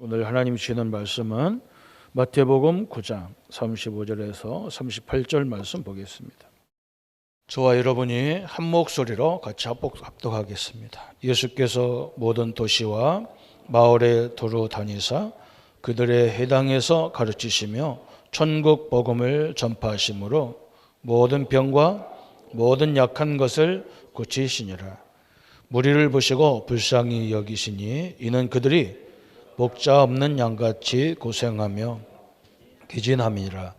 오늘 하나님 주시는 말씀은 마태복음 9장 35절에서 38절 말씀 보겠습니다. 저와 여러분이 한 목소리로 같이 합독하겠습니다. 예수께서 모든 도시와 마을에 두루 다니사 그들의 회당에서 가르치시며 천국 복음을 전파하심으로 모든 병과 모든 약한 것을 고치시니라. 무리를 보시고 불쌍히 여기시니 이는 그들이 목자 없는 양같이 고생하며 기진함이라.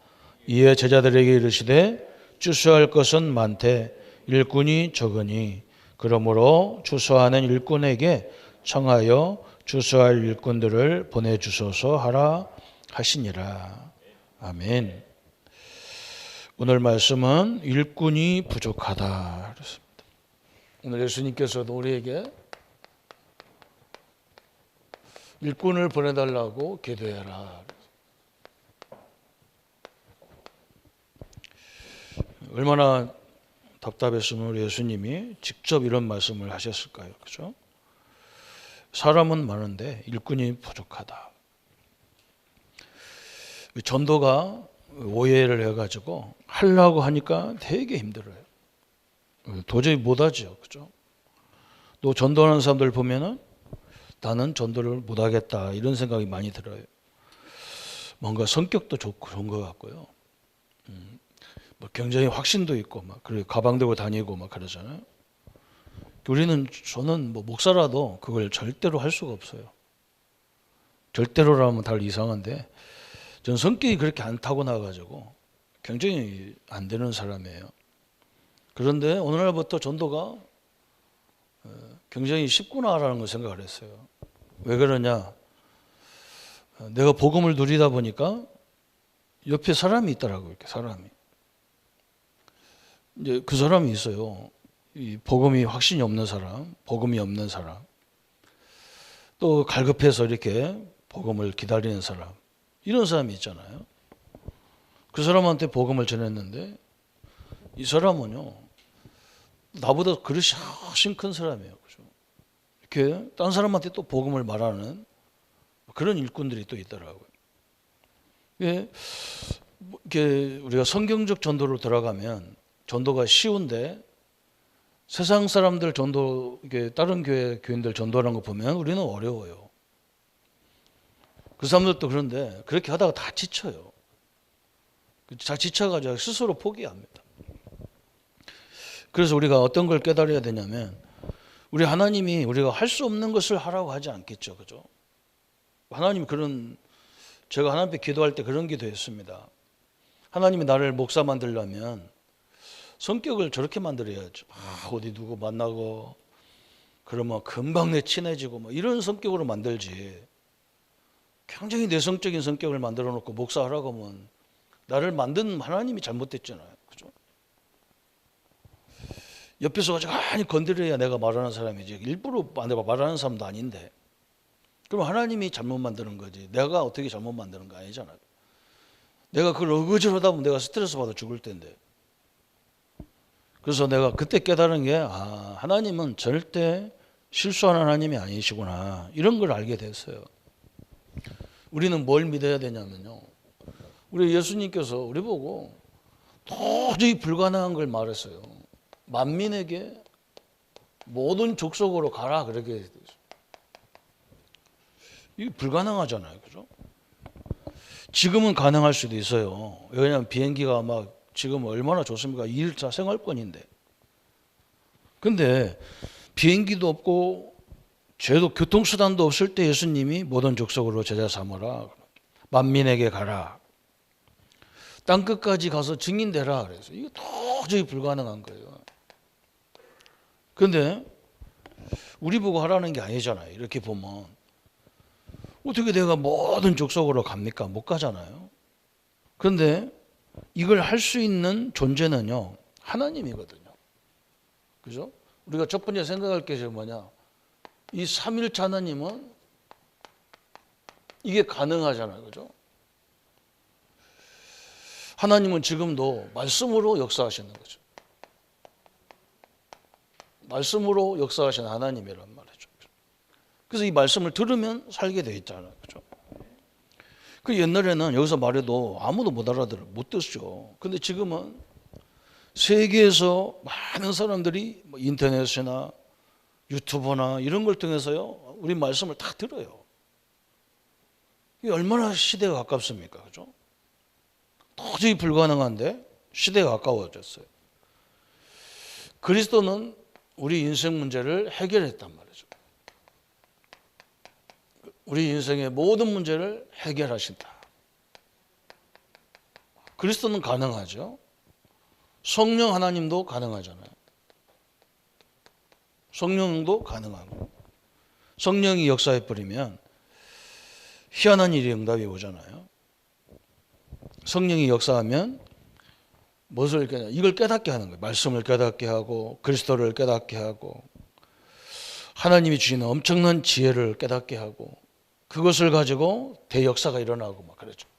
이에 제자들에게 이르시되 추수할 것은 많되 일꾼이 적으니 그러므로 추수하는 일꾼에게 청하여 추수할 일꾼들을 보내주소서 하라 하시니라. 아멘. 오늘 말씀은 일꾼이 부족하다 그렇습니다. 오늘 예수님께서도 우리에게 일꾼을 보내달라고 기도해라. 얼마나 답답했으면 우리 예수님이 직접 이런 말씀을 하셨을까요? 그죠? 사람은 많은데 일꾼이 부족하다. 전도가 오해를 해가지고 하려고 하니까 되게 힘들어요. 도저히 못하죠. 그죠? 또 전도하는 사람들 보면은 나는 전도를 못하겠다 이런 생각이 많이 들어요. 뭔가 성격도 좋고 좋은 것 같고요. 뭐 굉장히 확신도 있고 막 그리고 가방 들고 다니고 막 그러잖아요. 저는 뭐 목사라도 그걸 절대로 할 수가 없어요. 절대로라면 다 이상한데 전 성격이 그렇게 안 타고나가지고 굉장히 안 되는 사람이에요. 그런데 어느 날부터 전도가 굉장히 쉽구나라는 걸 생각을 했어요. 왜 그러냐? 내가 복음을 누리다 보니까 옆에 사람이 있더라고요. 이렇게 사람이. 이제 그 사람이 있어요. 이 복음이 확신이 없는 사람, 복음이 없는 사람. 또 갈급해서 이렇게 복음을 기다리는 사람. 이런 사람이 있잖아요. 그 사람한테 복음을 전했는데 이 사람은요. 나보다 그릇이 훨씬 큰 사람이에요. 그죠? 이렇게 딴 사람한테 또 복음을 말하는 그런 일꾼들이 또 있더라고요. 이게 우리가 성경적 전도로 들어가면 전도가 쉬운데 세상 사람들 전도, 이게 다른 교인들 전도하는 거 보면 우리는 어려워요. 그 사람들도 그런데 그렇게 하다가 다 지쳐요. 다 지쳐가지고 스스로 포기합니다. 그래서 우리가 어떤 걸 깨달아야 되냐면 우리 하나님이 우리가 할 수 없는 것을 하라고 하지 않겠죠. 그죠? 하나님이 제가 하나님 앞에 기도할 때 그런 기도했습니다. 하나님이 나를 목사 만들려면 성격을 저렇게 만들어야죠. 어디 누구 만나고 그러면 금방 내 친해지고 뭐 이런 성격으로 만들지. 굉장히 내성적인 성격을 만들어 놓고 목사하라고 하면 나를 만든 하나님이 잘못됐잖아요. 그죠? 옆에서 가지고 건드려야 내가 말하는 사람이지. 일부러 말하는 사람도 아닌데. 그럼 하나님이 잘못 만드는 거지. 내가 어떻게 잘못 만드는 거 아니잖아요. 내가 그걸 어거지로 하다 보면 내가 스트레스 받아 죽을 텐데. 그래서 내가 그때 깨달은 게 하나님은 절대 실수하는 하나님이 아니시구나. 이런 걸 알게 됐어요. 우리는 뭘 믿어야 되냐면요. 우리 예수님께서 우리 보고 도저히 불가능한 걸 말했어요. 만민에게 모든 족속으로 가라 그렇게 됐어요. 이게 불가능하잖아요. 그죠? 지금은 가능할 수도 있어요. 왜냐하면 비행기가 막 지금 얼마나 좋습니까? 2일차 생활권인데. 근데 비행기도 없고 죄도 교통수단도 없을 때 예수님이 모든 족속으로 제자 삼으라. 만민에게 가라. 땅끝까지 가서 증인되라. 그래서 이게 도저히 불가능한 거예요. 근데 우리 보고 하라는 게 아니잖아요. 이렇게 보면. 어떻게 내가 모든 족속으로 갑니까? 못 가잖아요. 그런데 이걸 할 수 있는 존재는요. 하나님이거든요. 그죠? 우리가 첫 번째 생각할 게 뭐냐? 이 삼일체 하나님은 이게 가능하잖아요. 그죠? 하나님은 지금도 말씀으로 역사하시는 거죠. 말씀으로 역사하시는 하나님이란 말이죠. 그래서 이 말씀을 들으면 살게 돼 있잖아요. 그죠? 그 옛날에는 여기서 말해도 아무도 못 듣죠. 근데 지금은 세계에서 많은 사람들이 뭐 인터넷이나 유튜브나 이런 걸 통해서요, 우리 말씀을 다 들어요. 이게 얼마나 시대가 가깝습니까? 그죠? 도저히 불가능한데 시대가 가까워졌어요. 그리스도는 우리 인생 문제를 해결했단 말이죠. 우리 인생의 모든 문제를 해결하신다. 그리스도는 가능하죠. 성령 하나님도 가능하잖아요. 성령도 가능하고, 성령이 역사해 버리면 희한한 일이 응답이 오잖아요. 성령이 역사하면 무엇을 이걸 깨닫게 하는 거예요. 말씀을 깨닫게 하고, 그리스도를 깨닫게 하고, 하나님이 주시는 엄청난 지혜를 깨닫게 하고, 그것을 가지고 대역사가 일어나고 막 그러죠.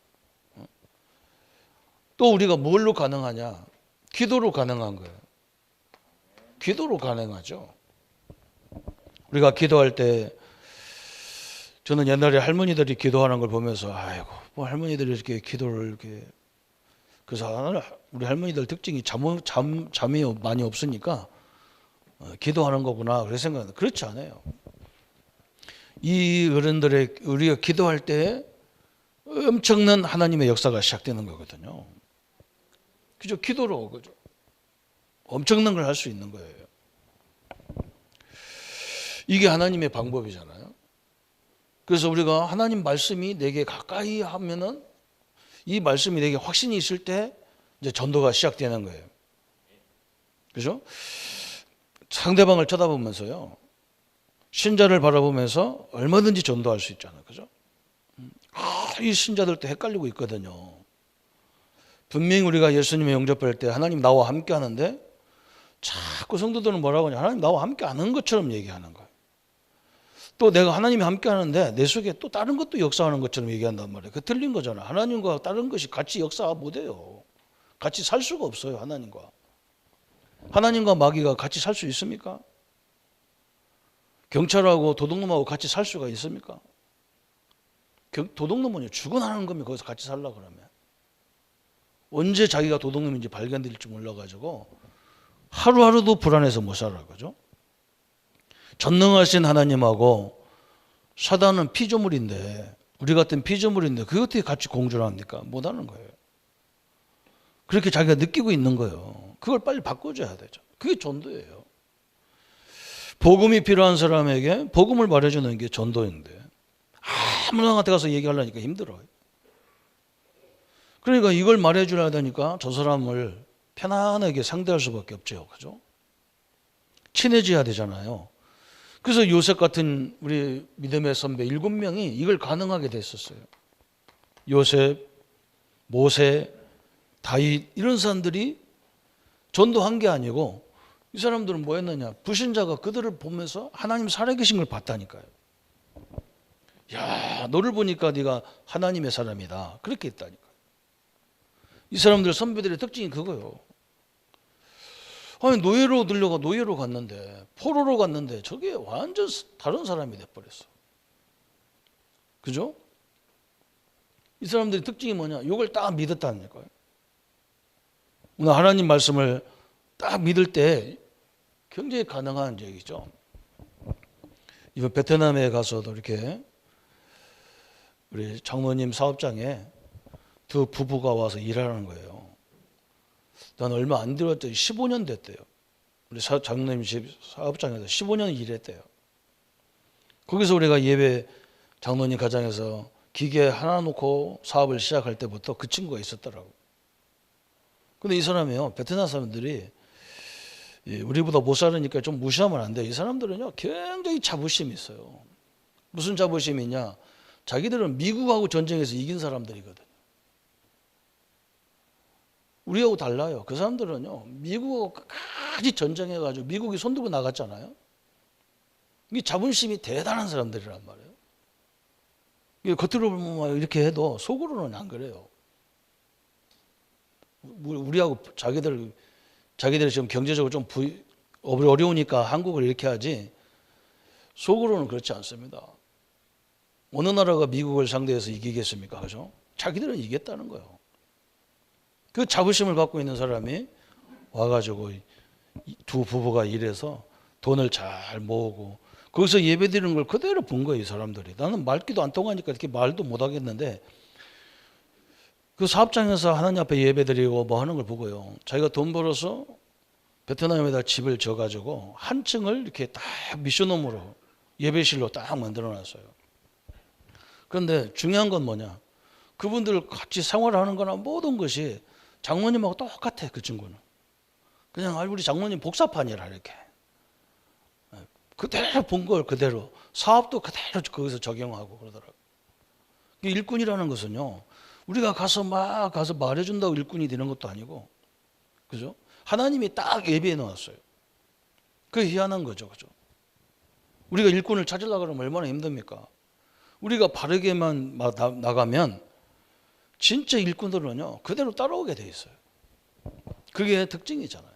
또 우리가 뭘로 가능하냐? 기도로 가능한 거예요. 기도로 가능하죠. 우리가 기도할 때, 저는 옛날에 할머니들이 기도하는 걸 보면서, 아이고, 뭐 할머니들이 이렇게 기도를 이렇게, 그래서 우리 할머니들 특징이 잠이 많이 없으니까 기도하는 거구나 그렇게 생각하는데, 그렇지 않아요. 이 어른들의, 우리가 기도할 때 엄청난 하나님의 역사가 시작되는 거거든요. 그죠? 기도로, 그죠? 엄청난 걸 할 수 있는 거예요. 이게 하나님의 방법이잖아요. 그래서 우리가 하나님 말씀이 내게 가까이 하면은, 이 말씀이 내게 확신이 있을 때 이제 전도가 시작되는 거예요. 그죠? 상대방을 쳐다보면서요, 신자를 바라보면서 얼마든지 전도할 수 있잖아요. 그죠? 이 신자들도 헷갈리고 있거든요. 분명히 우리가 예수님의 영접할 때 하나님 나와 함께 하는데, 자꾸 성도들은 뭐라고 하냐, 하나님 나와 함께 하는 것처럼 얘기하는 거예요. 또 내가 하나님이 함께 하는데 내 속에 또 다른 것도 역사하는 것처럼 얘기한단 말이에요. 그 틀린 거잖아요. 하나님과 다른 것이 같이 역사 못해요. 같이 살 수가 없어요. 하나님과 마귀가 같이 살 수 있습니까? 경찰하고 도둑놈하고 같이 살 수가 있습니까? 도둑놈은 죽어나는 겁니다. 거기서 같이 살려고 그러면. 언제 자기가 도둑놈인지 발견될지 몰라가지고 하루하루도 불안해서 못 살아. 그죠? 전능하신 하나님하고 사단은 피조물인데, 우리 같은 피조물인데 그게 어떻게 같이 공존을 합니까? 못하는 거예요. 그렇게 자기가 느끼고 있는 거예요. 그걸 빨리 바꿔줘야 되죠. 그게 전도예요. 복음이 필요한 사람에게 복음을 말해주는 게 전도인데, 아무나한테 가서 얘기하려니까 힘들어요. 그러니까 이걸 말해주려야 되니까 저 사람을 편안하게 상대할 수밖에 없죠. 그죠? 친해져야 되잖아요. 그래서 요셉 같은 우리 믿음의 선배 7명이 이걸 가능하게 됐었어요. 요셉, 모세, 다윗, 이런 사람들이 전도한 게 아니고, 이 사람들은 뭐 했느냐, 불신자가 그들을 보면서 하나님 살아계신 걸 봤다니까요. 야, 너를 보니까 네가 하나님의 사람이다, 그렇게 했다니까요. 이 사람들 선배들의 특징이 그거예요. 아니, 노예로 들려가 노예로 갔는데, 포로로 갔는데 저게 완전 다른 사람이 돼버렸어. 그죠? 이 사람들의 특징이 뭐냐, 이걸 딱 믿었다는 거예요. 오늘 하나님 말씀을 딱 믿을 때 굉장히 가능한 얘기죠. 이번 베트남에 가서도 이렇게 우리 장모님 사업장에 두 부부가 와서 일하는 거예요. 난 얼마 안 들었더니 15년 됐대요. 우리 장모님 집 사업장에서 15년 일했대요. 거기서 우리가 예배, 장로님 가정에서 기계 하나 놓고 사업을 시작할 때부터 그 친구가 있었더라고. 근데 이 사람이요, 베트남 사람들이 우리보다 못 살으니까 좀 무시하면 안 돼. 이 사람들은요, 굉장히 자부심이 있어요. 무슨 자부심이 있냐? 자기들은 미국하고 전쟁에서 이긴 사람들이거든. 우리하고 달라요. 그 사람들은요, 미국하고 끝까지 전쟁해가지고 미국이 손들고 나갔잖아요. 이 자존심이 대단한 사람들이란 말이에요. 겉으로 보면 이렇게 해도 속으로는 안 그래요. 우리하고 자기들이 지금 경제적으로 좀 어려우니까 한국을 이렇게 하지, 속으로는 그렇지 않습니다. 어느 나라가 미국을 상대해서 이기겠습니까? 그죠? 자기들은 이겼다는 거예요. 그 자부심을 갖고 있는 사람이 와가지고 두 부부가 일해서 돈을 잘 모으고 거기서 예배드리는 걸 그대로 본 거예요. 이 사람들이. 나는 말귀도 안 통하니까 이렇게 말도 못 하겠는데 그 사업장에서 하나님 앞에 예배드리고 뭐 하는 걸 보고요. 자기가 돈 벌어서 베트남에다 집을 져가지고 한 층을 이렇게 딱 미션홈으로 예배실로 딱 만들어놨어요. 그런데 중요한 건 뭐냐? 그분들 같이 생활하는 거나 모든 것이 장모님하고 똑같아. 그 친구는. 그냥 우리 장모님 복사판이라 이렇게. 그대로 본 걸 그대로. 사업도 그대로 거기서 적용하고 그러더라고요. 일꾼이라는 것은요. 우리가 가서 말해준다고 일꾼이 되는 것도 아니고, 그죠? 하나님이 딱 예비해 놓았어요. 그게 희한한 거죠, 그죠? 우리가 일꾼을 찾으려고 그러면 얼마나 힘듭니까? 우리가 바르게만 나가면 진짜 일꾼들은요 그대로 따라오게 돼 있어요. 그게 특징이잖아요.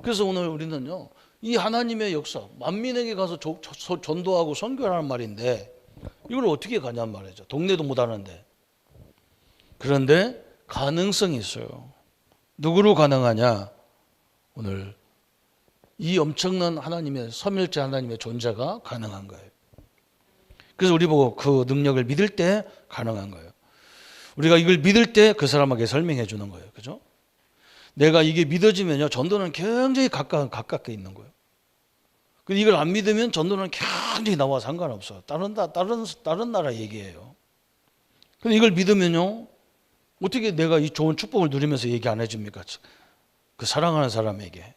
그래서 오늘 우리는요 이 하나님의 역사, 만민에게 가서 전도하고 선교하는 말인데 이걸 어떻게 가냔 말이죠. 동네도 못 하는데. 그런데 가능성이 있어요. 누구로 가능하냐? 오늘 이 엄청난 하나님의 삼일째 하나님의 존재가 가능한 거예요. 그래서 우리 보고 그 능력을 믿을 때 가능한 거예요. 우리가 이걸 믿을 때 그 사람에게 설명해 주는 거예요. 그죠? 내가 이게 믿어지면요 전도는 굉장히 가깝게 있는 거예요. 이걸 안 믿으면 전도는 굉장히 나와 상관없어요. 다른 나라 얘기예요. 근데 이걸 믿으면요 어떻게 내가 이 좋은 축복을 누리면서 얘기 안 해줍니까? 그 사랑하는 사람에게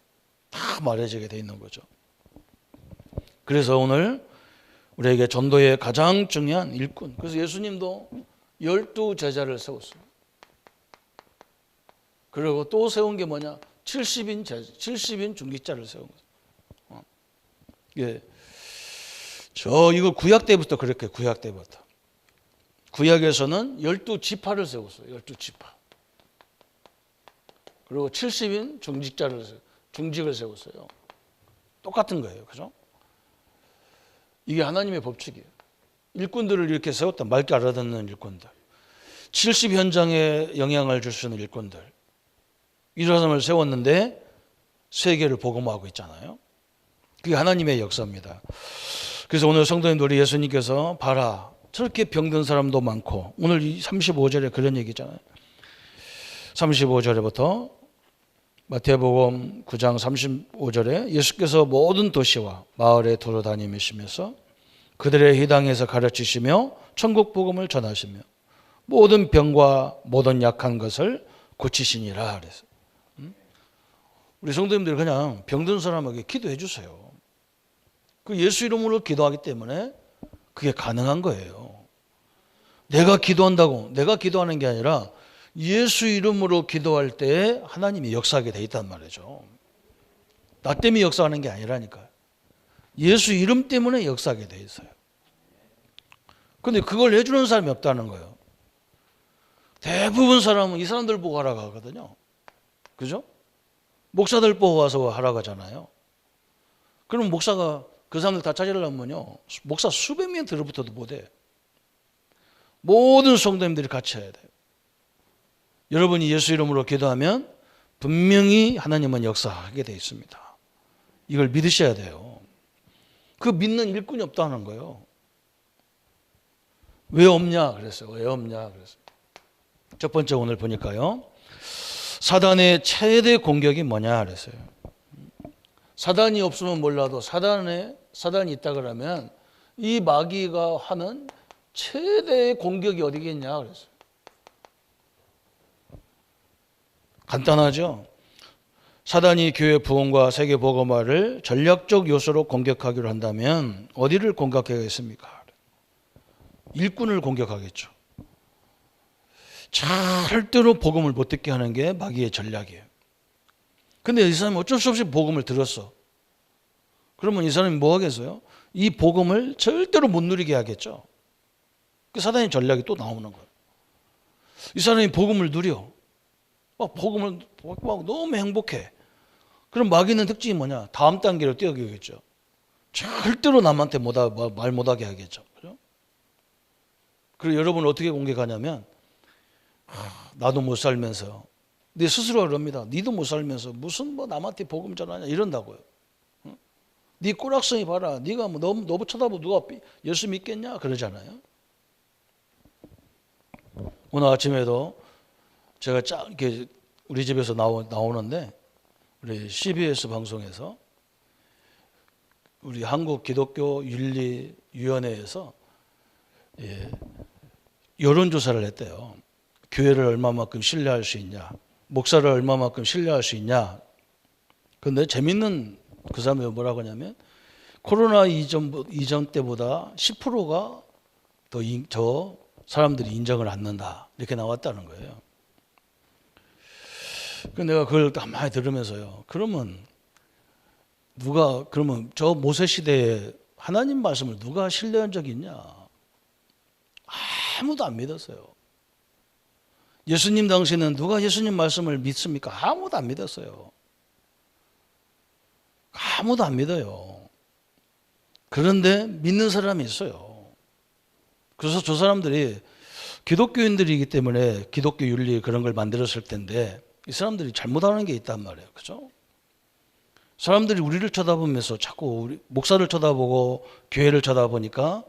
다 말해주게 돼 있는 거죠. 그래서 오늘 우리에게 전도의 가장 중요한 일꾼. 그래서 예수님도 12 제자를 세웠어요. 그리고 또 세운 게 뭐냐? 70인 중직자를 세운 거예요. 예. 이거 구약 때부터 그렇게 구약 때부터. 구약에서는 12지파를 세웠어요. 12지파. 그리고 70인 중직을 세웠어요. 똑같은 거예요. 그죠? 이게 하나님의 법칙이에요. 일꾼들을 이렇게 세웠다. 말귀 알아듣는 일꾼들. 70 현장에 영향을 줄 수 있는 일꾼들. 이런 사람을 세웠는데 세계를 복음화하고 있잖아요. 그게 하나님의 역사입니다. 그래서 오늘 성도님들이 예수님께서 봐라. 저렇게 병든 사람도 많고 오늘 이 35절에 그런 얘기잖아요. 35절에부터 마태복음 9장 35절에 예수께서 모든 도시와 마을에 돌아다니시면서 그들의 회당에서 가르치시며 천국 복음을 전하시며 모든 병과 모든 약한 것을 고치시니라 그래서 우리 성도님들 그냥 병든 사람에게 기도해 주세요. 그 예수 이름으로 기도하기 때문에 그게 가능한 거예요. 내가 기도한다고 내가 기도하는 게 아니라 예수 이름으로 기도할 때 하나님이 역사하게 돼 있단 말이죠. 나 때문에 역사하는 게 아니라니까요. 예수 이름 때문에 역사하게 돼 있어요. 그런데 그걸 해주는 사람이 없다는 거예요. 대부분 사람은 이 사람들 보고 하라고 하거든요. 그죠? 목사들 보고 와서 하라고 하잖아요. 그럼 목사가 그 사람들 다 찾으려면요 목사 수백 명 들어붙어도 못해. 모든 성도님들이 같이 해야 돼요. 여러분이 예수 이름으로 기도하면 분명히 하나님은 역사하게 되어 있습니다. 이걸 믿으셔야 돼요. 그 믿는 일꾼이 없다는 거예요. 왜 없냐 그랬어요. 왜 없냐 그랬어요. 첫 번째 오늘 보니까요. 사단의 최대 공격이 뭐냐 그랬어요. 사단이 없으면 몰라도 사단이 있다 그러면 이 마귀가 하는 최대의 공격이 어디겠냐 그랬어요. 간단하죠. 사단이 교회 부흥과 세계 복음화를 전략적 요소로 공격하기로 한다면 어디를 공격하겠습니까? 일꾼을 공격하겠죠. 절대로 복음을 못 듣게 하는 게 마귀의 전략이에요. 근데 이 사람이 어쩔 수 없이 복음을 들었어. 그러면 이 사람이 뭐 하겠어요? 이 복음을 절대로 못 누리게 하겠죠. 그 사단의 전략이 또 나오는 거예요. 이 사람이 복음을 누려. 복음을 막 너무 행복해. 그럼 마귀는 특징이 뭐냐? 다음 단계로 뛰어가겠죠. 절대로 남한테 말 못하게 하겠죠. 그죠? 그리고 여러분 어떻게 공격하냐면 나도 못 살면서 내 스스로가 그럽니다. 니도 못 살면서 무슨 뭐 남한테 복음 전하냐 이런다고요. 네 꼬락성이 봐라. 네가 뭐 너무 쳐다보고 누가 예수 믿겠냐 그러잖아요. 오늘 아침에도 제가 이렇게 우리 집에서 나오는데 우리 CBS 방송에서 우리 한국 기독교 윤리위원회에서 여론조사를 했대요. 교회를 얼마만큼 신뢰할 수 있냐, 목사를 얼마만큼 신뢰할 수 있냐. 그런데 재밌는 그 사람이 뭐라고 하냐면 코로나 이전 때보다 10%가 더 사람들이 인정을 않는다 이렇게 나왔다는 거예요. 그 내가 그걸 가만히 들으면서요. 그러면 저 모세 시대에 하나님 말씀을 누가 신뢰한 적이 있냐? 아무도 안 믿었어요. 예수님 당시에는 누가 예수님 말씀을 믿습니까? 아무도 안 믿었어요. 아무도 안 믿어요. 그런데 믿는 사람이 있어요. 그래서 저 사람들이 기독교인들이기 때문에 기독교 윤리 그런 걸 만들었을 텐데 이 사람들이 잘못하는 게 있단 말이에요. 그죠? 사람들이 우리를 쳐다보면서 자꾸 우리 목사를 쳐다보고 교회를 쳐다보니까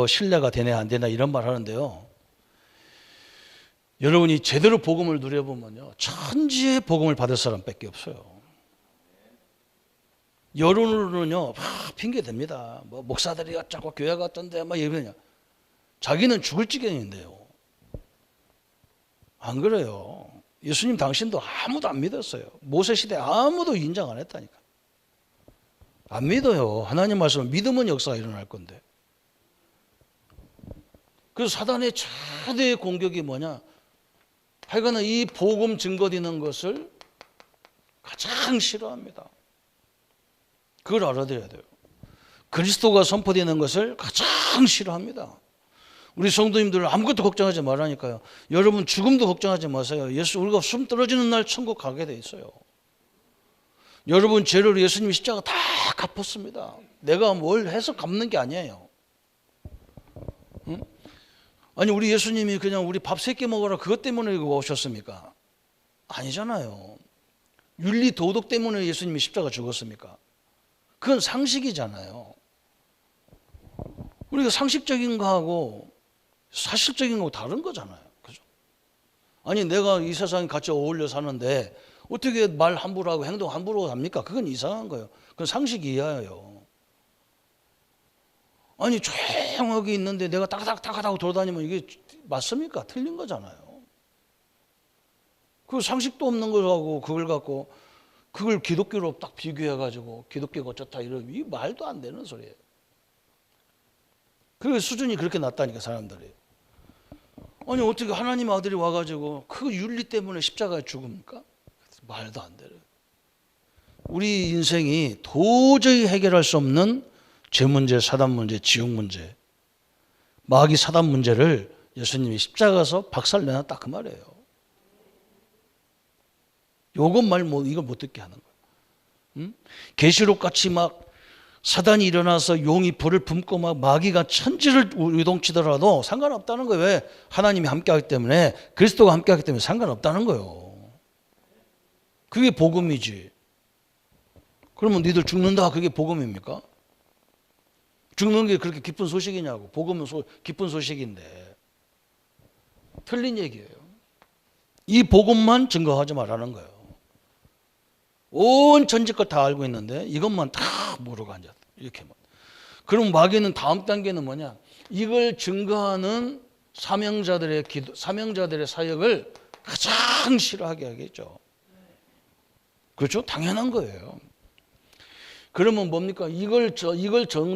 신뢰가 되냐 안 되냐 이런 말 하는데요. 여러분이 제대로 복음을 누려보면요. 천지의 복음을 받을 사람밖에 없어요. 여론으로는요, 핑계 댑니다. 뭐 목사들이 어쩌고 교회가 어떤데 막 이러냐. 자기는 죽을 지경인데요. 안 그래요. 예수님 당신도 아무도 안 믿었어요. 모세 시대 아무도 인정 안 했다니까. 안 믿어요. 하나님 말씀을 믿으면 역사가 일어날 건데. 그래서 사단의 최대의 공격이 뭐냐? 하여간은 이 복음 증거되는 것을 가장 싫어합니다. 그걸 알아들어야 돼요. 그리스도가 선포되는 것을 가장 싫어합니다. 우리 성도님들 아무것도 걱정하지 말라니까요. 여러분 죽음도 걱정하지 마세요. 우리가 숨 떨어지는 날 천국 가게 돼 있어요. 여러분 죄를 예수님이 십자가 다 갚았습니다. 내가 뭘 해서 갚는 게 아니에요. 응? 아니 우리 예수님이 그냥 우리 밥 3끼 먹어라 그것 때문에 오셨습니까? 아니잖아요. 윤리 도덕 때문에 예수님이 십자가 죽었습니까? 그건 상식이잖아요. 우리가 상식적인 거하고 사실적인 거하고 다른 거잖아요. 그죠? 아니 내가 이 세상에 같이 어울려 사는데 어떻게 말 함부로 하고 행동 함부로 합니까? 그건 이상한 거예요. 그건 상식 이하예요. 아니 조용하게 있는데 내가 따가닥따가닥 돌아다니면 이게 맞습니까? 틀린 거잖아요. 그 상식도 없는 거하고 그걸 갖고 그걸 기독교로 딱 비교해가지고 기독교가 어쩌다 이러면 이 말도 안 되는 소리예요. 그 수준이 그렇게 낮다니까 사람들이. 아니 어떻게 하나님 아들이 와가지고 그 윤리 때문에 십자가에 죽습니까? 말도 안 돼요. 우리 인생이 도저히 해결할 수 없는 죄 문제, 사단 문제, 지옥 문제, 마귀 사단 문제를 예수님이 십자가에서 박살내놨다 그 말이에요. 요것 말 이걸 못 듣게 하는 거예요. 계시록 같이 막 사단이 일어나서 용이 불을 뿜고 막 마귀가 천지를 요동치더라도 상관없다는 거예요. 왜? 하나님이 함께하기 때문에, 그리스도가 함께하기 때문에 상관없다는 거예요. 그게 복음이지. 그러면 니들 죽는다 그게 복음입니까? 죽는 게 그렇게 기쁜 소식이냐고. 복음은 기쁜 소식인데 틀린 얘기예요. 이 복음만 증거하지 말라는 거예요. 온 전직 것 다 알고 있는데 이것만 다 모르고 앉았다. 이렇게. 그럼 마귀는 다음 단계는 뭐냐? 이걸 증거하는 사명자들의 사명자들의 사역을 가장 싫어하게 하겠죠. 그렇죠? 당연한 거예요. 그러면 뭡니까? 이걸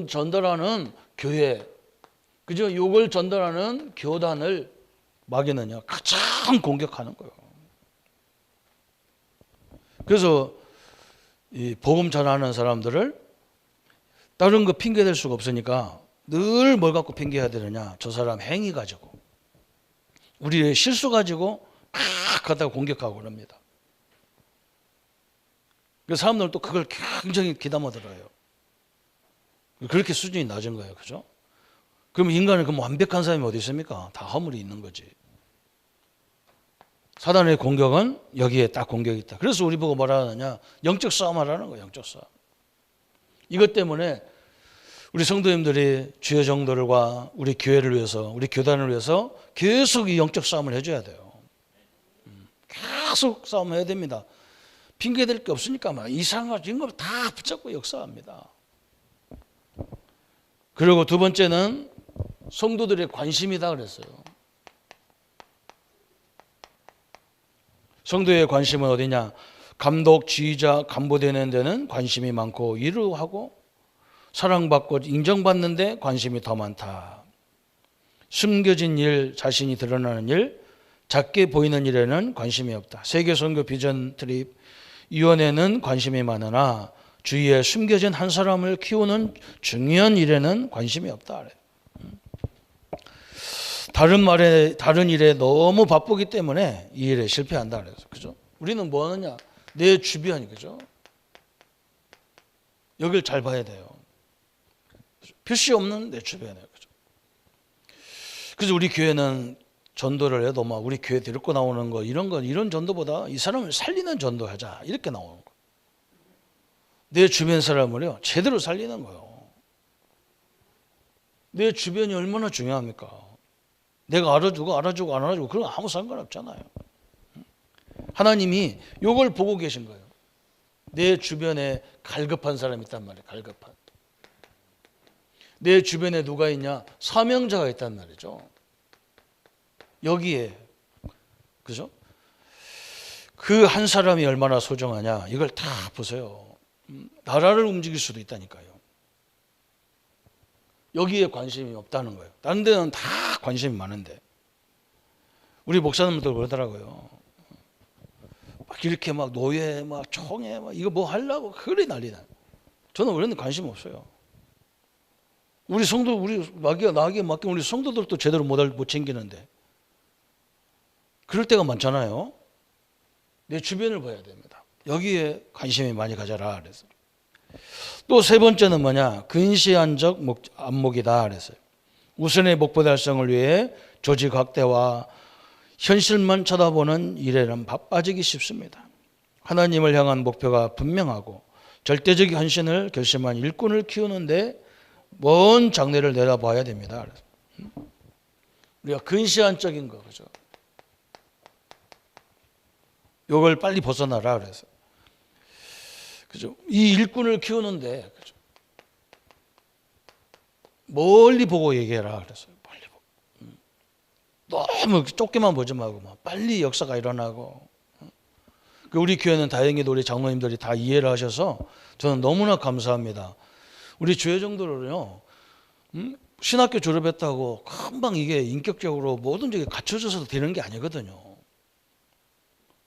전달하는 교회, 그죠? 이걸 전달하는 교단을 마귀는요 가장 공격하는 거예요. 그래서 이 복음 전하는 사람들을 다른 거 핑계 댈 수가 없으니까 늘 뭘 갖고 핑계해야 되느냐? 저 사람 행위 가지고, 우리의 실수 가지고 막 하다가 공격하고 그럽니다. 그 사람들은 또 그걸 굉장히 귀담아 들어요. 그렇게 수준이 낮은 거예요. 그죠? 그럼 인간은 그럼 완벽한 사람이 어디 있습니까? 다 허물이 있는 거지. 사단의 공격은 여기에 딱 공격이 있다. 그래서 우리 보고 뭐라 하느냐? 영적 싸움 하라는 거예요. 영적 싸움. 이것 때문에 우리 성도님들이 주의 정도들과 우리 교회를 위해서, 우리 교단을 위해서 계속 이 영적 싸움을 해줘야 돼요. 계속 싸움해야 됩니다. 핑계댈 게 없으니까 막 이상한 거 다 붙잡고 역사합니다. 그리고 두 번째는 성도들의 관심이다 그랬어요. 성도의 관심은 어디냐? 감독, 지휘자, 간부되는 데는 관심이 많고 일을 하고 사랑받고 인정받는데 관심이 더 많다. 숨겨진 일, 자신이 드러나는 일, 작게 보이는 일에는 관심이 없다. 세계선교 비전 트립 위원회는 관심이 많으나 주위에 숨겨진 한 사람을 키우는 중요한 일에는 관심이 없다. 다른 일에 너무 바쁘기 때문에 이 일에 실패한다 그래서. 그죠? 우리는 뭐 하느냐? 내 주변이, 그죠? 여길 잘 봐야 돼요. 표시 없는 내 주변에. 그죠? 그래서 우리 교회는 전도를 해도 막 우리 교회 데리고 나오는 거 이런 전도보다 이 사람을 살리는 전도하자 이렇게 나오는 거. 내 주변 사람을요 제대로 살리는 거예요. 내 주변이 얼마나 중요합니까? 내가 알아주고 안 알아주고 그런 거 아무 상관없잖아요. 하나님이 이걸 보고 계신 거예요. 내 주변에 갈급한 사람이 있단 말이에요. 갈급한. 내 주변에 누가 있냐? 사명자가 있단 말이죠. 여기에. 그죠? 그 한 사람이 얼마나 소중하냐? 이걸 다 보세요. 나라를 움직일 수도 있다니까요. 여기에 관심이 없다는 거예요. 다른 데는 다 관심이 많은데. 우리 목사님들 그러더라고요. 막 이렇게 막 노예, 막 총회, 막 이거 뭐 하려고 그래 난리나. 저는 원래는 관심 없어요. 우리 성도, 나에게 맡긴 우리 성도들도 제대로 못 챙기는데. 그럴 때가 많잖아요. 내 주변을 봐야 됩니다. 여기에 관심이 많이 가져라 그래서. 또 세 번째는 뭐냐? 근시안적 안목이다 그랬어요. 우선의 목표 달성을 위해 조직 확대와 현실만 쳐다보는 일에는 바빠지기 쉽습니다. 하나님을 향한 목표가 분명하고 절대적 헌신을 결심한 일꾼을 키우는데 먼 장래를 내다봐야 됩니다. 그래서. 우리가 근시안적인 거, 그죠? 요걸 빨리 벗어나라 그래서. 그죠? 이 일꾼을 키우는데, 그죠? 멀리 보고 얘기해라 그랬어요. 빨리 보고. 너무 좁게만 보지 말고 빨리 역사가 일어나고. 우리 교회는 다행히도 우리 장로님들이 다 이해를 하셔서 저는 너무나 감사합니다. 우리 주회 정도로요, 신학교 졸업했다고 금방 이게 인격적으로 뭐든지 갖춰져서 되는 게 아니거든요.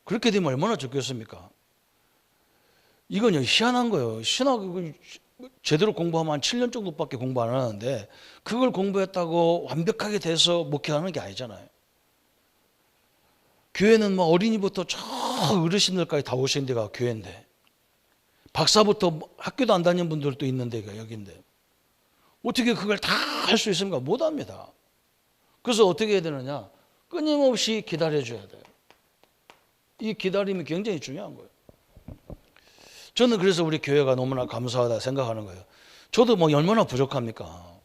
그렇게 되면 얼마나 좋겠습니까? 이건 희한한 거예요. 신학 제대로 공부하면 한 7년 정도밖에 공부 안 하는데 그걸 공부했다고 완벽하게 돼서 목회하는 게 아니잖아요. 교회는 어린이부터 저 어르신들까지 다 오신 데가 교회인데 박사부터 학교도 안 다니는 분들도 있는 데가 여기인데 어떻게 그걸 다 할 수 있습니까? 못합니다. 그래서 어떻게 해야 되느냐? 끊임없이 기다려줘야 돼요. 이 기다림이 굉장히 중요한 거예요. 저는 그래서 우리 교회가 너무나 감사하다 생각하는 거예요. 저도 얼마나 부족합니까?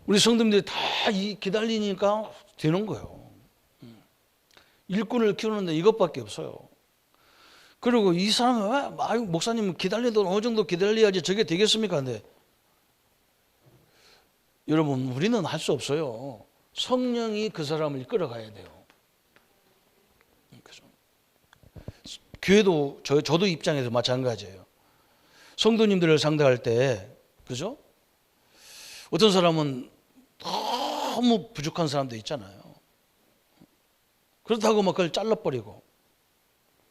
우리 성도님들이 다 기다리니까 되는 거예요. 일꾼을 키우는데 이것밖에 없어요. 그리고 이 사람은 왜 목사님 기다리도 어느 정도 기다려야지 저게 되겠습니까? 근데 여러분 우리는 할 수 없어요. 성령이 그 사람을 이끌어가야 돼요. 그죠? 교회도 저도 입장에서 마찬가지예요. 성도님들을 상대할 때, 그죠? 어떤 사람은 너무 부족한 사람도 있잖아요. 그렇다고 그걸 잘라버리고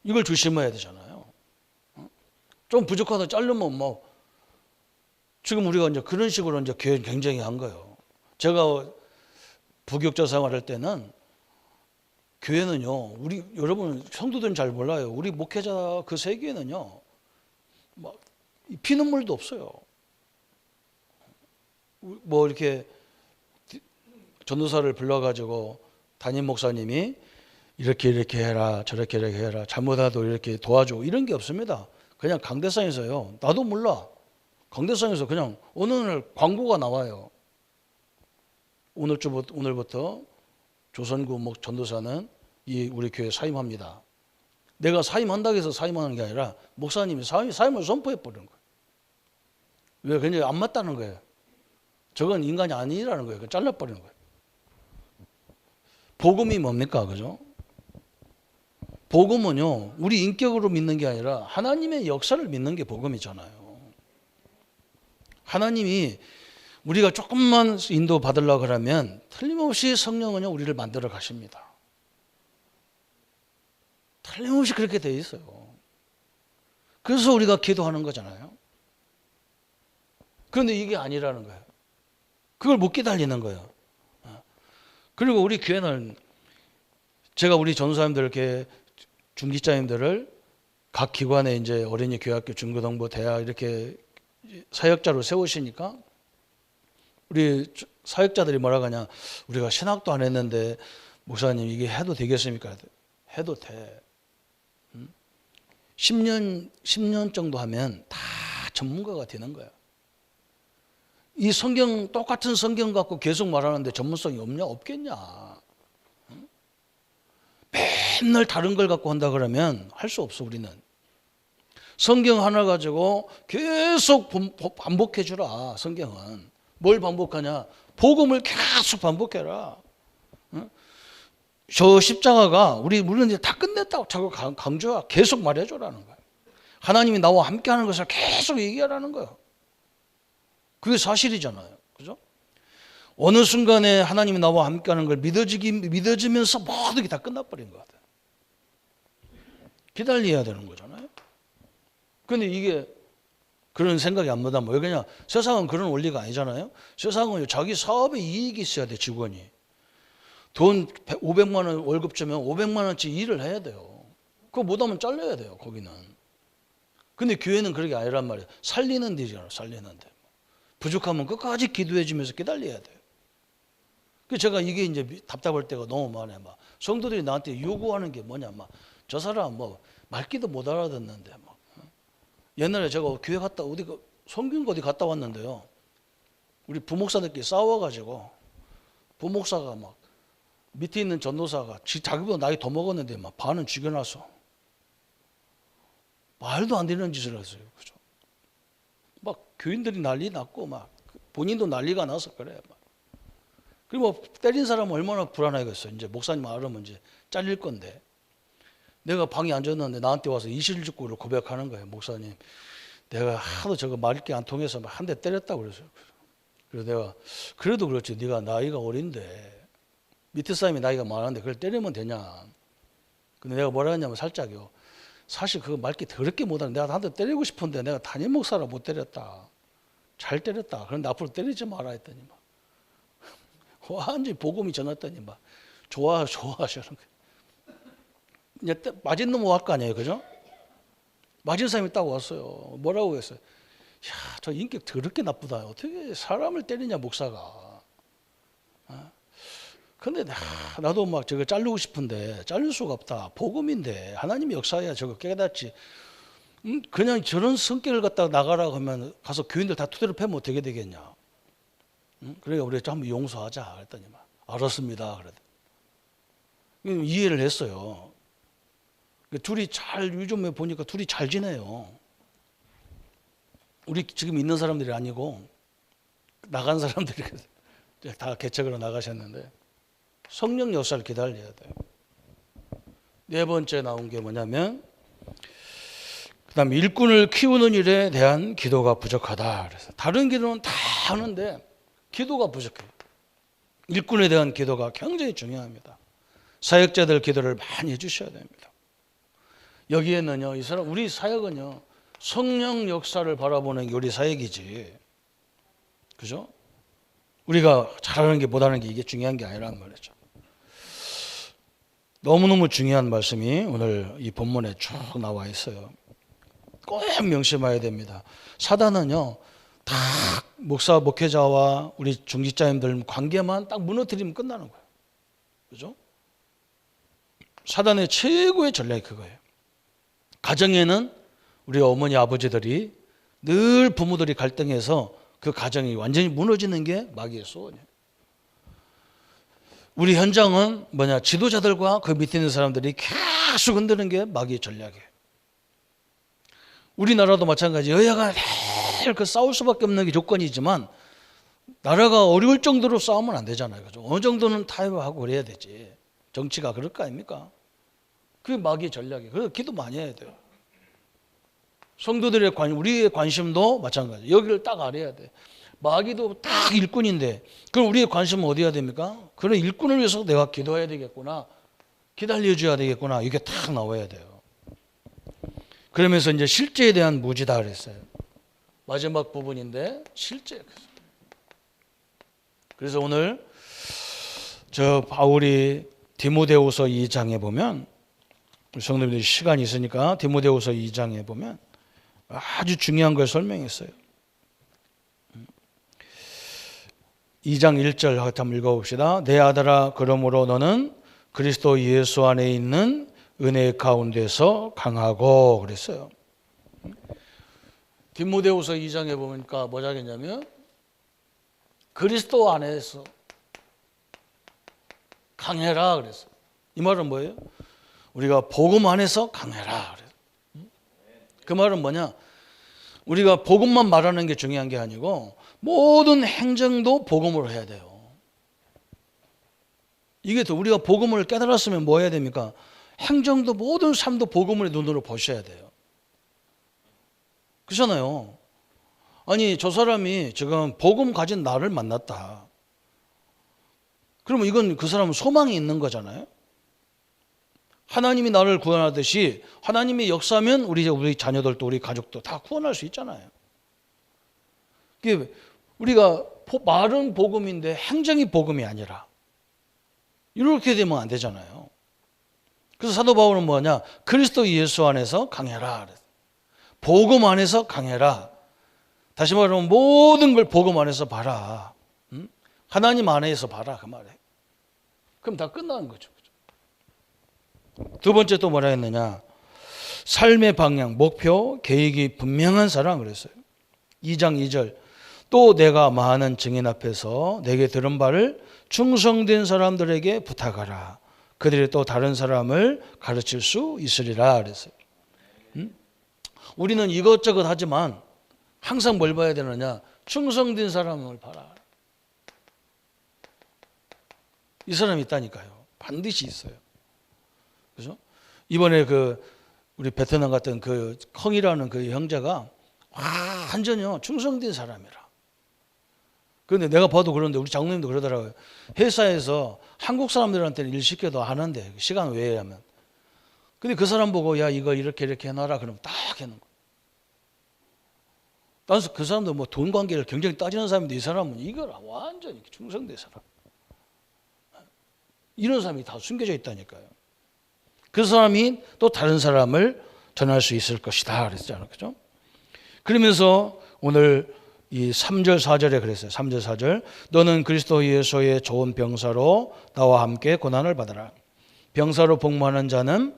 이걸 조심해야 되잖아요. 좀 부족하다 자르면 지금 우리가 이제 그런 식으로 이제 교회 굉장히 한 거예요. 제가 부교육자 생활할 때는 교회는요, 여러분 성도들은 잘 몰라요. 우리 목회자 그 세계에는요, 피눈물도 없어요. 뭐 이렇게 전도사를 불러가지고 담임 목사님이 이렇게 해라 저렇게 해라 잘못해도 이렇게 도와줘 이런 게 없습니다. 그냥 강대상에서요. 나도 몰라. 강대상에서 그냥 어느 날 광고가 나와요. 오늘부터 조선구 목 전도사는 우리 교회 사임합니다. 내가 사임한다고 해서 사임하는 게 아니라 목사님이 사임을 선포해 버리는 거예요. 왜? 그냥 안 맞다는 거예요. 저건 인간이 아니라는 거예요. 잘라버리는 거예요. 복음이 뭡니까? 그죠? 복음은요, 우리 인격으로 믿는 게 아니라 하나님의 역사를 믿는 게 복음이잖아요. 하나님이 우리가 조금만 인도 받으려고 하면 틀림없이 성령은요, 우리를 만들어 가십니다. 틀림없이 그렇게 돼 있어요. 그래서 우리가 기도하는 거잖아요. 그런데 이게 아니라는 거예요. 그걸 못 기다리는 거예요. 그리고 우리 교회는 제가 우리 전도사님들 이렇게 중직자님들을 각 기관에 이제 어린이 교회학교 중고등부 대학 이렇게 사역자로 세우시니까 우리 사역자들이 뭐라고 하냐, 우리가 신학도 안 했는데 목사님 이게 해도 되겠습니까? 해도 돼. 10년 정도 하면 다 전문가가 되는 거야. 이 성경, 똑같은 성경 갖고 계속 말하는데 전문성이 없냐? 없겠냐? 맨날 다른 걸 갖고 한다 그러면 할 수 없어. 우리는 성경 하나 가지고 계속 반복해 주라. 성경은 뭘 반복하냐? 복음을 계속 반복해라. 저 십자가가 우리는 이제 다 끝냈다고 자꾸 강조하, 계속 말해줘라는 거예요. 하나님이 나와 함께하는 것을 계속 얘기하라는 거예요. 그게 사실이잖아요. 그죠? 어느 순간에 하나님이 나와 함께하는 걸 믿어지면서 모든 게 다 끝나버린 것 같아요. 기다려야 되는 거잖아요. 그런데 이게 그런 생각이 안 나면 왜 그냥 세상은 그런 원리가 아니잖아요. 세상은 자기 사업에 이익이 있어야 돼. 직원이 돈 500만 원 월급 주면 500만 원치 일을 해야 돼요. 그거 못하면 잘려야 돼요. 거기는. 근데 교회는 그런 게 아니란 말이에요. 살리는 데잖아요. 살리는 데. 부족하면 끝까지 기도해 주면서 기다려야 돼요. 그래서 제가 이게 이제 답답할 때가 너무 많아요. 막 성도들이 나한테 요구하는 게 뭐냐, 막 저 사람 뭐 말귀도 못 알아듣는데, 막 옛날에 제가 교회 갔다 성균 어디 갔다 왔는데요. 우리 부목사들끼리 싸워가지고 부목사가 막 밑에 있는 전도사가 자기보다 나이 더 먹었는데 막 반은 죽여놨어. 말도 안 되는 짓을 했어요. 그죠? 막 교인들이 난리 났고 막 본인도 난리가 나서 그래. 막. 그리고 뭐 때린 사람은 얼마나 불안하겠어. 이제 목사님 알으면 이제 잘릴 건데. 내가 방에 앉았는데 나한테 와서 이실직고를 고백하는 거예요. 목사님, 내가 하도 저거 말귀 안 통해서 한 대 때렸다고 그랬어요. 그래서 내가 그래도 그렇지. 네가 나이가 어린데 밑에 사람이 나이가 많은데 그걸 때리면 되냐. 근데 내가 뭐라 했냐면 살짝요. 사실 그거 말귀 더럽게 못하는데 내가 한 대 때리고 싶은데 내가 담임 목사라 못 때렸다. 잘 때렸다. 그런데 앞으로 때리지 마라 했더니 막 완전히 복음이 전했더니 막 좋아하시는 거예요. 이제 맞은 놈 올 거 아니에요. 그죠? 맞은 사람이 딱 왔어요. 뭐라고 했어요? 야, 저 인격 더럽게 나쁘다. 어떻게 사람을 때리냐, 목사가. 근데 나도 막 저거 자르고 싶은데 자를 수가 없다. 복음인데 하나님의 역사야 저거 깨닫지. 그냥 저런 성격을 갖다가 나가라고 하면 가서 교인들 다 투대로 패면 어떻게 되겠냐. 그러니까 우리 한번 용서하자 그랬더니 막 알았습니다. 그랬더니 이해를 했어요. 둘이 요즘에 보니까 둘이 잘 지내요. 우리 지금 있는 사람들이 아니고 나간 사람들이 다 개척으로 나가셨는데 성령 역사를 기다려야 돼요. 네 번째 나온 게 뭐냐면 그다음 일꾼을 키우는 일에 대한 기도가 부족하다. 그래서 다른 기도는 다 하는데 기도가 부족해요. 일꾼에 대한 기도가 굉장히 중요합니다. 사역자들 기도를 많이 해주셔야 됩니다. 여기에는요, 우리 사역은요, 성령 역사를 바라보는 게 우리 사역이지. 그죠? 우리가 잘하는 게 못하는 게 이게 중요한 게 아니라는 말이죠. 너무너무 중요한 말씀이 오늘 이 본문에 쭉 나와 있어요. 꼭 명심해야 됩니다. 사단은요, 다 목사, 목회자와 우리 중직자님들 관계만 딱 무너뜨리면 끝나는 거예요. 그죠? 사단의 최고의 전략이 그거예요. 가정에는 우리 어머니, 아버지들이 늘 부모들이 갈등해서 그 가정이 완전히 무너지는 게 마귀의 소원이에요. 우리 현장은 뭐냐? 지도자들과 그 밑에 있는 사람들이 계속 흔드는 게 마귀의 전략이에요. 우리나라도 마찬가지. 여야가 늘 그 싸울 수밖에 없는 게 조건이지만 나라가 어려울 정도로 싸우면 안 되잖아요. 그죠? 어느 정도는 타협하고 그래야 되지. 정치가 그럴 거 아닙니까? 그게 마귀의 전략이에요. 그래서 기도 많이 해야 돼요. 성도들의 우리의 관심도 마찬가지. 여기를 딱 알아야 돼. 마귀도 딱 일꾼인데 그럼 우리의 관심은 어디 해야 됩니까? 그런 일꾼을 위해서 내가 기도해야 되겠구나. 기다려줘야 되겠구나. 이게 딱 나와야 돼요. 그러면서 이제 실제에 대한 무지다 그랬어요. 마지막 부분인데 실제. 그래서 오늘 저 바울이 디모데후서 2장에 보면 성도님들이 시간이 있으니까 디모데후서 2장에 보면 아주 중요한 걸 설명했어요. 2장 1절 한번 읽어봅시다. 내 아들아 그러므로 너는 그리스도 예수 안에 있는 은혜 가운데서 강하고 그랬어요. 디모데후서 2장에 보니까 뭐라 했냐면 그리스도 안에서 강해라 그랬어요. 이 말은 뭐예요? 우리가 복음 안에서 강해라 그랬어요. 그 말은 뭐냐? 우리가 복음만 말하는 게 중요한 게 아니고 모든 행정도 복음으로 해야 돼요. 이게 또 우리가 복음을 깨달았으면 뭐 해야 됩니까? 행정도 모든 삶도 복음의 눈으로 보셔야 돼요. 그렇잖아요. 아니 저 사람이 지금 복음 가진 나를 만났다. 그러면 이건 그 사람은 소망이 있는 거잖아요. 하나님이 나를 구원하듯이 하나님이 역사하면 우리 자녀들도 우리 가족도 다 구원할 수 있잖아요. 우리가 말은 복음인데 행정이 복음이 아니라 이렇게 되면 안 되잖아요. 그래서 사도 바울은 뭐냐? 그리스도 예수 안에서 강해라. 복음 안에서 강해라. 다시 말하면 모든 걸 복음 안에서 봐라. 하나님 안에서 봐라 그 말이에요. 그럼 다 끝나는 거죠. 두 번째 또 뭐라 했느냐? 삶의 방향, 목표, 계획이 분명한 사람 그랬어요. 2장 2절 또 내가 많은 증인 앞에서 내게 들은 바를 충성된 사람들에게 부탁하라. 그들이 또 다른 사람을 가르칠 수 있으리라 그랬어요. 우리는 이것저것 하지만 항상 뭘 봐야 되느냐? 충성된 사람을 봐라. 이 사람이 있다니까요. 반드시 있어요. 그죠? 이번에 우리 베트남 갔던 그 컹이라는 그 형제가 완전히 충성된 사람이라. 그런데 내가 봐도 그런데 우리 장로님도 그러더라고요. 회사에서 한국 사람들한테는 일 시켜도 안 한대. 시간 외에 하면. 근데 그 사람 보고 야 이거 이렇게 해놔라 그러면 딱 해놓은 거예요. 따라서 그 사람도 뭐 돈 관계를 굉장히 따지는 사람인데 이 사람은 이걸 완전히 충성된 사람. 이런 사람이 다 숨겨져 있다니까요. 그 사람이 또 다른 사람을 전할 수 있을 것이다 그랬잖아요. 그죠? 그러면서 오늘 이 3절 4절에 그랬어요. 3절 4절 너는 그리스도 예수의 좋은 병사로 나와 함께 고난을 받아라. 병사로 복무하는 자는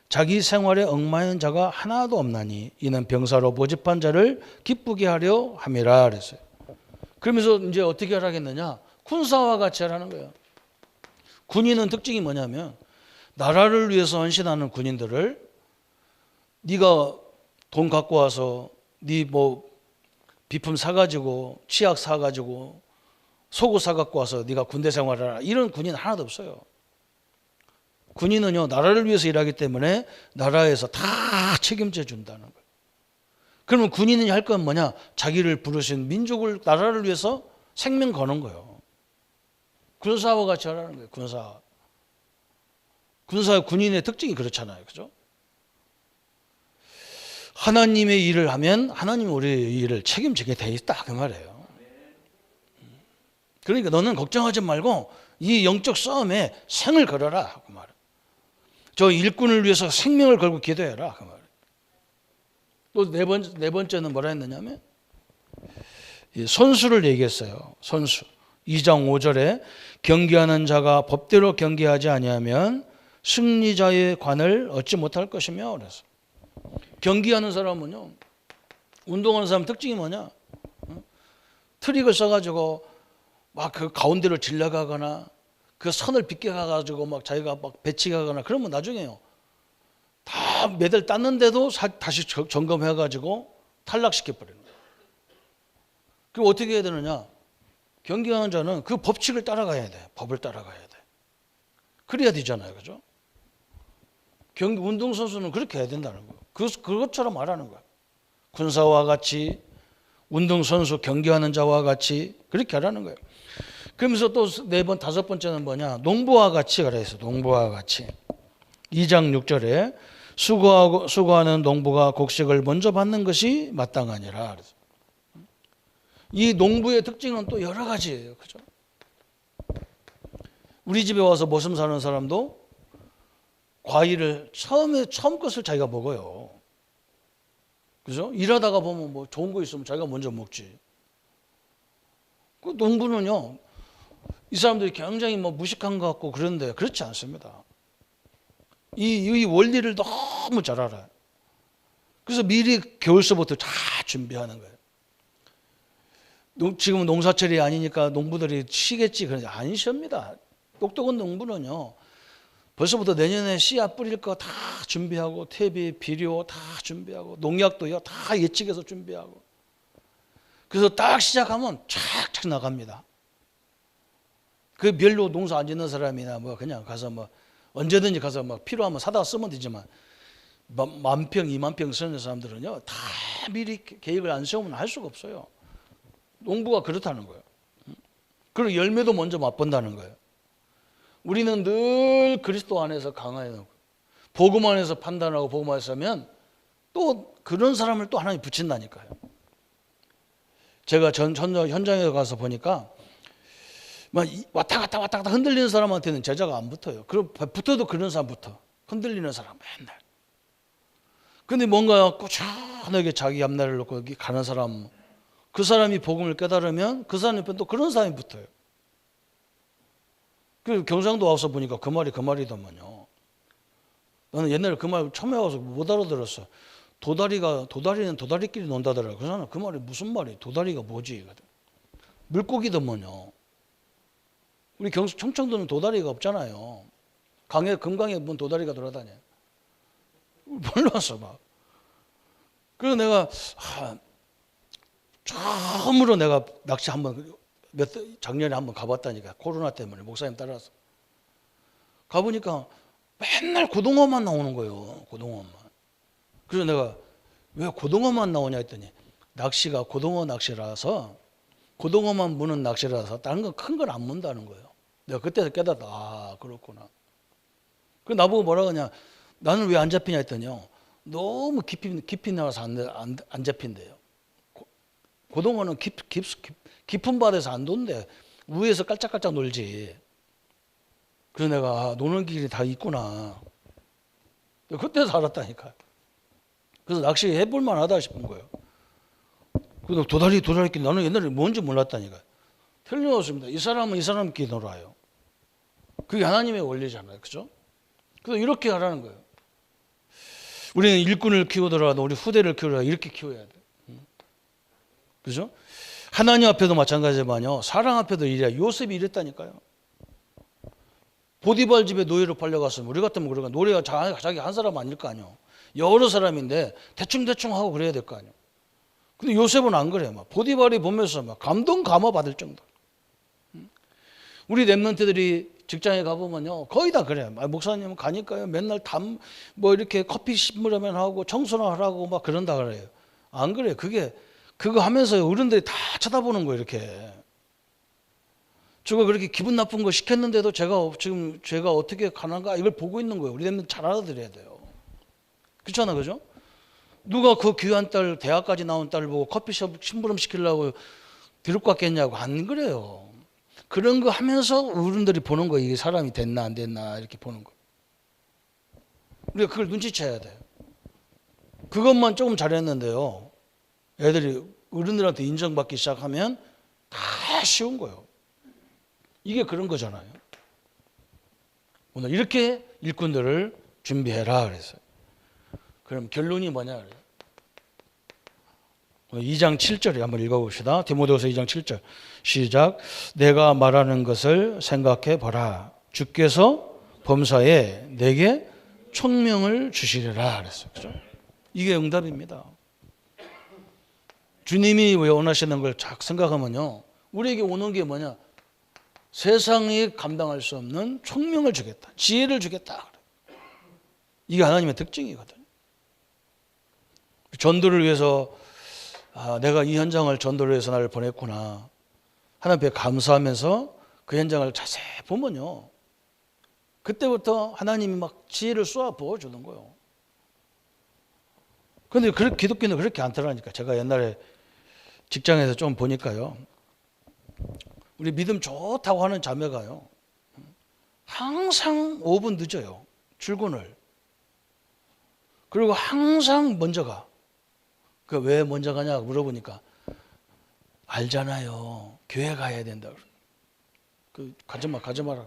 자기 생활에 얽매이는 자가 하나도 없나니 이는 병사로 모집한 자를 기쁘게 하려 함이라 그랬어요. 그러면서 이제 어떻게 하라겠느냐? 군사와 같이 하라는 거예요. 군인은 특징이 뭐냐면 나라를 위해서 헌신하는 군인들을 네가 돈 갖고 와서 네 뭐 비품 사가지고 치약 사가지고 속옷 사갖고 와서 네가 군대 생활하라 이런 군인 하나도 없어요. 군인은요 나라를 위해서 일하기 때문에 나라에서 다 책임져 준다는 거예요. 그러면 군인이 할 건 뭐냐? 자기를 부르신 민족을 나라를 위해서 생명 거는 거예요. 군사와 같이 하라는 거예요. 군사 군인의 특징이 그렇잖아요. 그죠? 하나님의 일을 하면 하나님이 우리의 일을 책임지게 돼 있다 그 말이에요. 그러니까 너는 걱정하지 말고 이 영적 싸움에 생을 걸어라 그 말이에요. 저 일꾼을 위해서 생명을 걸고 기도해라 그 말이에요. 또 네 번째는 뭐라 했느냐면 선수를 얘기했어요. 선수. 2장 5절에 경기하는 자가 법대로 경기하지 아니하면 승리자의 관을 얻지 못할 것이며, 그래서 경기하는 사람은요, 운동하는 사람 특징이 뭐냐? 트릭을 써가지고 막 그 가운데로 질러가거나 그 선을 비껴가가지고 막 자기가 막 배치가거나 그러면 나중에요, 다 메달 땄는데도 다시 점검해가지고 탈락시켜버리는 거예요. 그럼 어떻게 해야 되느냐? 경기하는 자는 그 법칙을 따라가야 돼. 법을 따라가야 돼. 그래야 되잖아요. 그죠? 운동선수는 그렇게 해야 된다는 거예요. 그것처럼 말하는 거예요. 군사와 같이, 운동선수 경기하는 자와 같이 그렇게 하라는 거예요. 그러면서 또 4번, 5번째는 뭐냐? 농부와 같이 그래서 농부와 같이. 2장 6절에 수고하는 농부가 곡식을 먼저 받는 것이 마땅하니라. 이 농부의 특징은 또 여러 가지예요. 그죠? 우리 집에 와서 머슴 사는 사람도 과일을 처음 것을 자기가 먹어요. 그죠? 일하다가 보면 뭐 좋은 거 있으면 자기가 먼저 먹지. 그 농부는요, 이 사람들이 굉장히 뭐 무식한 것 같고 그런데 그렇지 않습니다. 이 원리를 너무 잘 알아요. 그래서 미리 겨울서부터 다 준비하는 거예요. 지금은 농사철이 아니니까 농부들이 쉬겠지. 그런데 안 쉽니다. 똑똑한 농부는요, 벌써부터 내년에 씨앗 뿌릴 거 다 준비하고, 퇴비, 비료 다 준비하고, 농약도요 다 예측해서 준비하고. 그래서 딱 시작하면 촥촥 나갑니다. 그 별로 농사 안 짓는 사람이나 뭐 그냥 가서 뭐 언제든지 가서 막 필요하면 사다가 쓰면 되지만, 10,000평, 20,000평 쓰는 사람들은요, 다 미리 계획을 안 세우면 할 수가 없어요. 농부가 그렇다는 거예요. 그리고 열매도 먼저 맛본다는 거예요. 우리는 늘 그리스도 안에서 강화해놓고, 복음 안에서 판단하고 복음 안에서 하면 또 그런 사람을 또 하나님 붙인다니까요. 제가 현장에 가서 보니까 막 왔다 갔다 흔들리는 사람한테는 제자가 안 붙어요. 그럼 붙어도 그런 사람 붙어. 흔들리는 사람 맨날. 근데 뭔가 꾸준하게 자기 앞날을 놓고 가는 사람, 그 사람이 복음을 깨달으면 그 사람 옆에 또 그런 사람이 붙어요. 그 경상도 와서 보니까 그 말이더만요. 나는 옛날에 그 말 처음에 와서 못 알아들었어. 도다리는 도다리끼리 논다더라고요. 그래서 나는 그 말이 무슨 말이에요? 도다리가 뭐지? 물고기더만요. 우리 청청도는 도다리가 없잖아요. 금강에 뭔 도다리가 돌아다녀. 몰랐어 막. 그래서 내가 처음으로 내가 낚시 작년에 한번 가봤다니까. 코로나 때문에 목사님 따라서 가보니까 맨날 고등어만 나오는 거예요. 고등어만. 그래서 내가 왜 고등어만 나오냐 했더니, 낚시가 고등어 낚시라서, 고등어만 무는 낚시라서 다른 건 큰 건 안 문다는 거예요. 내가 그때서 깨닫다. 아, 그렇구나. 그 나보고 뭐라 그러냐, 나는 왜 안 잡히냐 했더니요, 너무 깊이 나와서 안 잡힌대요. 고등어는 깊은 바다에서 안 돈대. 위에서 깔짝깔짝 놀지. 그래서 내가 노는 길이 다 있구나. 그때서 알았다니까. 그래서 낚시 해볼 만하다 싶은 거예요. 그래서 도다리끼리 나는 옛날에 뭔지 몰랐다니까. 틀림없습니다. 이 사람은 이 사람끼리 놀아요. 그게 하나님의 원리잖아요. 그죠? 그래서 이렇게 하라는 거예요. 우리는 일꾼을 키우더라도 우리 후대를 키우더라도 이렇게 키워야 돼. 그죠? 하나님 앞에도 마찬가지지만요, 사랑 앞에도 이래야. 요셉이 이랬다니까요. 보디발 집에 노예로 팔려갔으면 우리 같으면 그러니까 노예가 자기 한 사람 아닐 거 아니에요. 여러 사람인데 대충 하고 그래야 될 거 아니에요. 근데 요셉은 안 그래요. 막 보디발이 보면서 막 감동 감화 받을 정도. 우리 랩런트들이 직장에 가보면요, 거의 다 그래요. 목사님 가니까요, 맨날 뭐 이렇게 커피 심으려면 하고 청소나 하라고 막 그런다 그래요. 안 그래요. 그거 하면서 어른들이 다 쳐다보는 거예요. 이렇게. 저거 그렇게 기분 나쁜 거 시켰는데도 제가 어떻게 가난가 이걸 보고 있는 거예요. 우리 랩런트 잘 알아들어야 돼요. 그렇잖아, 그죠? 누가 그 귀한 딸, 대학까지 나온 딸 보고 커피숍 심부름 시키려고 데리고 갔겠냐고. 안 그래요. 그런 거 하면서 어른들이 보는 거예요. 이게 사람이 됐나 안 됐나 이렇게 보는 거. 우리가 그걸 눈치채야 돼요. 그것만 조금 잘했는데요, 애들이 어른들한테 인정받기 시작하면 다 쉬운 거예요. 이게 그런 거잖아요. 오늘 이렇게 일꾼들을 준비해라 그랬어요. 그럼 결론이 뭐냐 그래요? 오늘 2장 7절에 한번 읽어봅시다. 디모데후서 2장 7절 시작. 내가 말하는 것을 생각해 보라. 주께서 범사에 내게 총명을 주시리라 그랬어요. 그렇죠? 이게 응답입니다. 주님이 왜 원하시는 걸 쫙 생각하면요, 우리에게 오는 게 뭐냐? 세상이 감당할 수 없는 총명을 주겠다, 지혜를 주겠다. 이게 하나님의 특징이거든요. 전도를 위해서 내가 이 현장을 전도를 위해서 나를 보냈구나, 하나님 앞에 감사하면서 그 현장을 자세히 보면요, 그때부터 하나님이 막 지혜를 쏘아 부어주는 거예요. 그런데 기독교는 그렇게 않더라니까. 제가 옛날에 직장에서 좀 보니까요, 우리 믿음 좋다고 하는 자매가요, 항상 5분 늦어요, 출근을. 그리고 항상 먼저 가. 그 왜 먼저 가냐고 물어보니까 알잖아요, 교회 가야 된다. 가지 마라.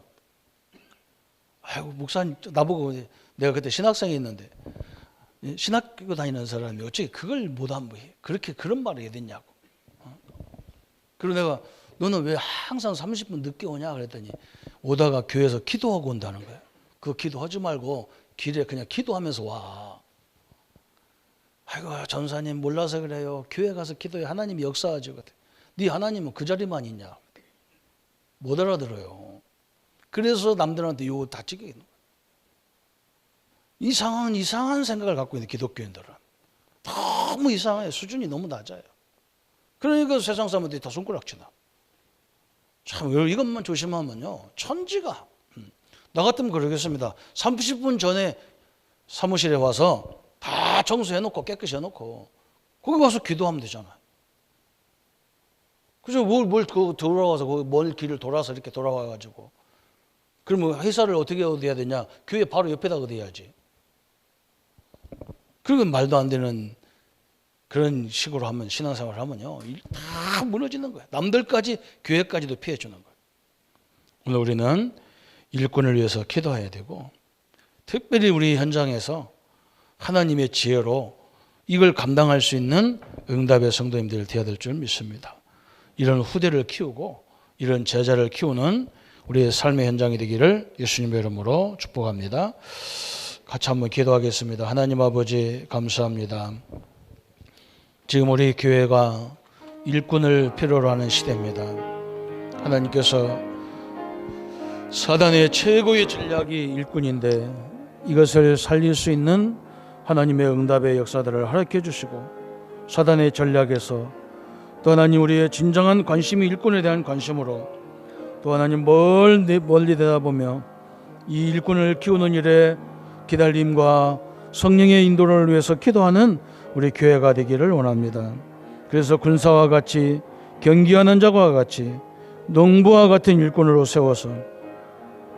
아이고, 목사님 나보고, 내가 그때 신학생이 있는데 신학교 다니는 사람이 어떻게 그걸 못하면 그렇게 그런 말을 해야 되냐고. 그리고 내가 너는 왜 항상 30분 늦게 오냐 그랬더니 오다가 교회에서 기도하고 온다는 거예요. 그 기도하지 말고 길에 그냥 기도하면서 와. 아이고, 전사님 몰라서 그래요. 교회 가서 기도해. 하나님이 역사하죠. 네 하나님은 그 자리만 있냐. 못 알아들어요. 그래서 남들한테 욕을 다 찍게 있는 거예요. 이상한 생각을 갖고 있는 기독교인들은 너무 이상해요. 수준이 너무 낮아요. 그러니까 세상 사람들이 다 손가락치나. 참, 이것만 조심하면요, 천지가. 나 같으면 그러겠습니다. 30분 전에 사무실에 와서 다 청소해놓고 깨끗이 해놓고 거기 와서 기도하면 되잖아요. 그죠? 돌아와서 먼 길을 돌아서 이렇게 돌아와가지고, 그러면 회사를 어떻게 얻어야 되냐? 교회 바로 옆에다 얻어야지. 그리고 말도 안 되는 그런 식으로 하면, 신앙생활을 하면요, 다 무너지는 거예요. 남들까지, 교회까지도 피해 주는 거예요. 오늘 우리는 일꾼을 위해서 기도해야 되고, 특별히 우리 현장에서 하나님의 지혜로 이걸 감당할 수 있는 응답의 성도님들 되어야 될 줄 믿습니다. 이런 후대를 키우고 이런 제자를 키우는 우리의 삶의 현장이 되기를 예수님의 이름으로 축복합니다. 같이 한번 기도하겠습니다. 하나님 아버지, 감사합니다. 지금 우리 교회가 일꾼을 필요로 하는 시대입니다. 하나님께서 사단의 최고의 전략이 일꾼인데 이것을 살릴 수 있는 하나님의 응답의 역사들을 허락해 주시고, 사단의 전략에서 또 하나님 우리의 진정한 관심이 일꾼에 대한 관심으로, 또 하나님 멀리 내다보며 이 일꾼을 키우는 일에 기다림과 성령의 인도를 위해서 기도하는 우리 교회가 되기를 원합니다. 그래서 군사와 같이, 경기하는 자와 같이, 농부와 같은 일꾼으로 세워서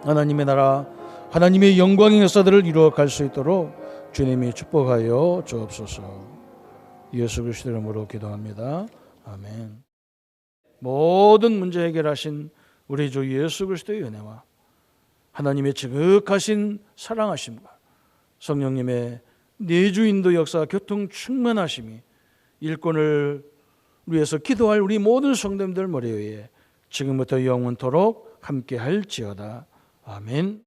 하나님의 나라, 하나님의 영광의 역사들을 이루어갈 수 있도록 주님이 축복하여 주옵소서. 예수 그리스도 이름으로 기도합니다. 아멘. 모든 문제 해결하신 우리 주 예수 그리스도의 은혜와 하나님의 지극하신 사랑하심과 성령님의 내주 인도 역사 교통 충만하심이 일꾼을 위해서 기도할 우리 모든 성도님들 머리 위에 지금부터 영원토록 함께 할지어다. 아멘.